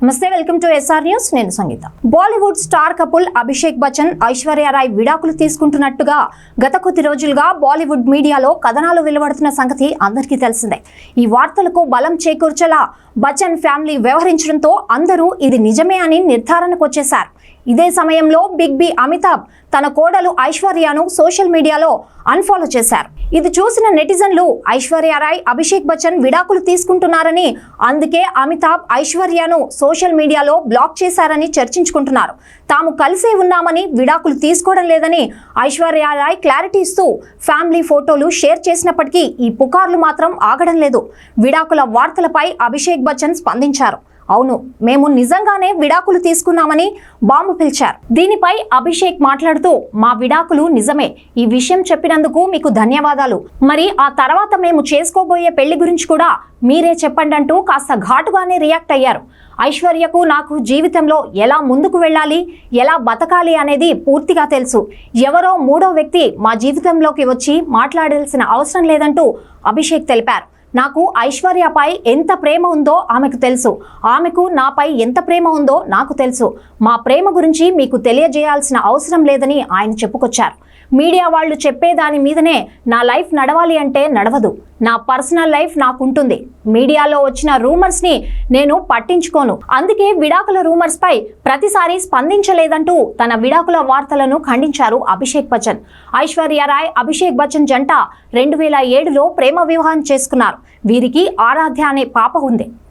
నమస్తే, welcome to SR news. నేను Sangeetha. Bollywood star couple Abhishek Bachchan, Aishwarya Rai విడాకులు తీసుకుంటున్నట్టుగా గత కొద్ది రోజులుగా బాలీవుడ్ మీడియాలో కథనాలు వెలువడుతున్న సంగతి అందరికీ తెలిసిందే. ఈ వార్తలకు బలం చేకూర్చేలా బచ్చన్ ఫ్యామిలీ వ్యవహరించడంతో అందరూ ఇది నిజమే అని నిర్ధారణకు వచ్చేశారు. ఇదే సమయంలో బిగ్ బి అమితాబ్ తన కోడలు ఐశ్వర్యను సోషల్ మీడియాలో అన్ఫాలో చేశారు. ఇది చూసిన నెటిజన్లు ఐశ్వర్య రాయ్, అభిషేక్ బచ్చన్ విడాకులు తీసుకుంటున్నారని, అందుకే అమితాబ్ ఐశ్వర్యను సోషల్ మీడియాలో బ్లాక్ చేశారని చర్చించుకుంటున్నారు. తాము కలిసే ఉన్నామని, విడాకులు తీసుకోవడం లేదని ఐశ్వర్య రాయ్ క్లారిటీ ఇస్తూ ఫ్యామిలీ ఫోటోలు షేర్ చేసినప్పటికీ ఈ పుకార్లు మాత్రం ఆగడం లేదు. విడాకుల వార్తలపై అభిషేక్ బచ్చన్ స్పందించారు. అవును, మేము నిజంగానే విడాకులు తీసుకున్నామని బాంబు పిలిచారు. దీనిపై అభిషేక్ మాట్లాడుతూ, మా విడాకులు నిజమే. ఈ విషయం చెప్పినందుకు మీకు ధన్యవాదాలు. మరి ఆ తర్వాత మేము చేసుకోబోయే పెళ్లి గురించి కూడా మీరే చెప్పండి అంటూ కాస్త ఘాటుగానే రియాక్ట్ అయ్యారు. ఐశ్వర్యకు నాకు జీవితంలో ఎలా ముందుకు వెళ్ళాలి, ఎలా బతకాలి అనేది పూర్తిగా తెలుసు. ఎవరో మూడో వ్యక్తి మా జీవితంలోకి వచ్చి మాట్లాడాల్సిన అవసరం లేదంటూ అభిషేక్ తెలిపారు. నాకు ఐశ్వర్యపై ఎంత ప్రేమ ఉందో ఆమెకు తెలుసు. ఆమెకు నాపై ఎంత ప్రేమ ఉందో నాకు తెలుసు. మా ప్రేమ గురించి మీకు తెలియజేయాల్సిన అవసరం లేదని ఆయన చెప్పుకొచ్చారు. మీడియా వాళ్ళు చెప్పేదాని మీదనే నా లైఫ్ నడవాలి అంటే నడవదు. నా పర్సనల్ లైఫ్ నాకుంటుంది. మీడియాలో వచ్చిన రూమర్స్ ని నేను పట్టించుకోను. అందుకే విడాకుల రూమర్స్ పై ప్రతిసారి స్పందించలేదంటూ తన విడాకుల వార్తలను ఖండించారు అభిషేక్ బచ్చన్. ఐశ్వర్య రాయ్, అభిషేక్ బచ్చన్ జంట 2007లో ప్రేమ వివాహం చేసుకున్నారు. వీరికి ఆరాధ్య అనే పాప ఉంది.